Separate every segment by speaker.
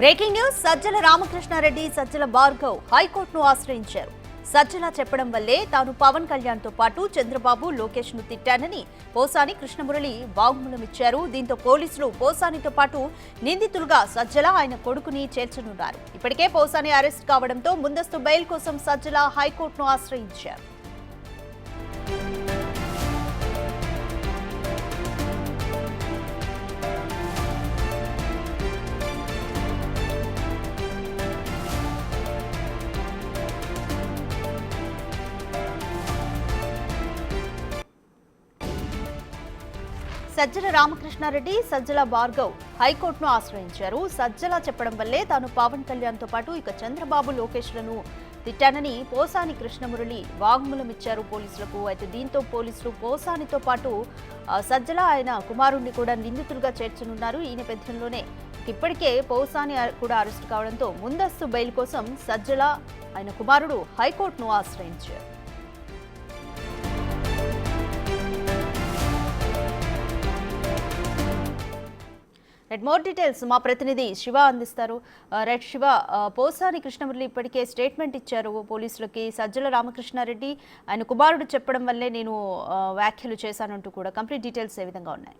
Speaker 1: Breaking news. Sajjala Ramakrishna Reddy Sajjala Bhargav హైకోర్టును ఆశ్రయించారు. సజ్జల చెప్పడం వల్లే తాను పవన్ కళ్యాణ్ తో పాటు చంద్రబాబు, లోకేష్ ను తిట్టానని పోసాని కృష్ణమురళి వాగ్మూలం ఇచ్చారు. దీంతో పోలీసులు పోసానితో పాటు నిందితులుగా సజ్జల, ఆయన కొడుకుని చేర్చనున్నారు. ఇప్పటికే పోసాని అరెస్ట్ కావడంతో ముందస్తు బెయిల్ కోసం సజ్జల హైకోర్టును ఆశ్రయించారు. సజ్జల రామకృష్ణారెడ్డి, సజ్జల భార్గవ్ హైకోర్టును ఆశ్రయించారు. సజ్జల చెప్పడం వల్లే తాను పవన్ కళ్యాణ్ తో పాటు ఇక చంద్రబాబు, లోకేష్లను తిట్టానని పోసాని కృష్ణమురళి వాగ్మూలం ఇచ్చారు పోలీసులకు. అయితే దీంతో పోలీసులు పోసానితో పాటు సజ్జల, ఆయన కుమారుణ్ణి కూడా నిందితులుగా చేర్చనున్నారు. ఈ నేపథ్యంలోనే ఇప్పటికే పోసాని కూడా అరెస్టు కావడంతో ముందస్తు బెయిల్ కోసం సజ్జల, ఆయన కుమారుడు హైకోర్టును ఆశ్రయించారు. మోర్ డీటెయిల్స్ మా ప్రతినిధి శివ అందిస్తారు. రైట్ శివ, పోసాని కృష్ణమురళి ఇప్పటికే స్టేట్మెంట్ ఇచ్చారు పోలీసులకి. సజ్జల రామకృష్ణారెడ్డి ఆయన కుమారుడు చెప్పడం వల్లే నేను వ్యాఖ్యలు చేశానంటూ కూడా కంప్లీట్ డీటెయిల్స్ ఏ విధంగా ఉన్నాయి?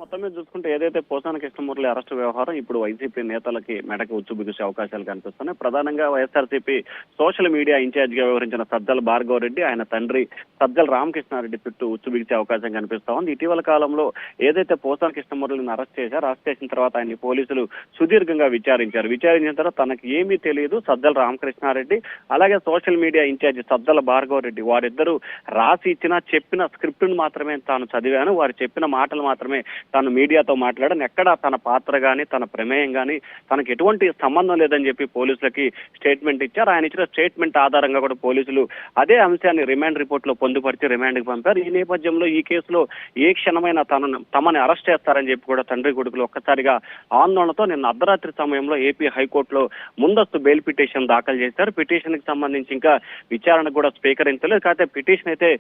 Speaker 2: మొత్తం మీద చూసుకుంటే ఏదైతే పోసాని కృష్ణమురళి అరెస్టు వ్యవహారం ఇప్పుడు వైసీపీ నేతలకి మెడకు ఉచ్చు బిగిసే అవకాశాలు కనిపిస్తున్నాయి. ప్రధానంగా వైఎస్ఆర్సీపీ సోషల్ మీడియా ఇన్ఛార్జ్ గా వ్యవహరించిన సజ్జల భార్గవ్ రెడ్డి, ఆయన తండ్రి సజ్జల రామకృష్ణారెడ్డి చుట్టూ ఉచ్చు బిగిసే అవకాశం కనిపిస్తా ఉంది. ఇటీవల కాలంలో ఏదైతే పోసాని కృష్ణమురళిని అరెస్ట్ చేశారో, అరెస్ట్ చేసిన తర్వాత ఆయన్ని పోలీసులు సుదీర్ఘంగా విచారించిన తర్వాత తనకు ఏమీ తెలియదు, సజ్జల రామకృష్ణారెడ్డి అలాగే social media incharge Sajjala Bhargav Reddy వారిద్దరూ రాసి ఇచ్చిన చెప్పిన స్క్రిప్ట్ మాత్రమే తాను చదివాను, వారు చెప్పిన మాటలు మాత్రమే తాను మీడియాతో మాట్లాడాను, ఎక్కడ తన పాత్ర గానీ తన ప్రమేయం గానీ తనకు ఎటువంటి సంబంధం లేదని చెప్పి పోలీసులకి స్టేట్మెంట్ ఇచ్చారు. ఆయన ఇచ్చిన స్టేట్మెంట్ ఆధారంగా కూడా పోలీసులు అదే అంశాన్ని రిమాండ్ రిపోర్ట్ లో పొందుపరిచి రిమాండ్కి పంపారు. ఈ నేపథ్యంలో ఈ కేసులో ఏ క్షణమైనా తమని అరెస్ట్ చేస్తారని చెప్పి కూడా తండ్రి కొడుకులు ఒక్కసారిగా ఆందోళనతో నిన్న అర్ధరాత్రి సమయంలో ఏపీ హైకోర్టులో ముందస్తు బెయిల్ పిటిషన్ దాఖలు చేశారు. పిటిషన్ కి సంబంధించి ఇంకా విచారణ కూడా స్వీకరించలేదు. కాకపోతే పిటిషన్ అయితే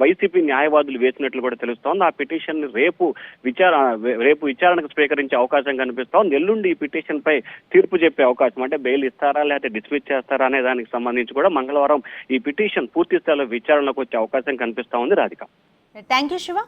Speaker 2: వైసీపీ న్యాయవాదులు వేసినట్లు కూడా తెలుస్తోంది. ఆ పిటిషన్ ని రేపు విచారణకు స్వీకరించే అవకాశం కనిపిస్తోంది. ఎల్లుండి ఈ పిటిషన్ పై తీర్పు చెప్పే అవకాశం, అంటే బెయిల్ ఇస్తారా లేకపోతే డిస్మిస్ చేస్తారా అనే దానికి సంబంధించి కూడా మంగళవారం ఈ పిటిషన్ పూర్తి స్థాయిలో విచారణకు వచ్చే అవకాశం కనిపిస్తా ఉంది. Radhika,
Speaker 1: thank you Shiva.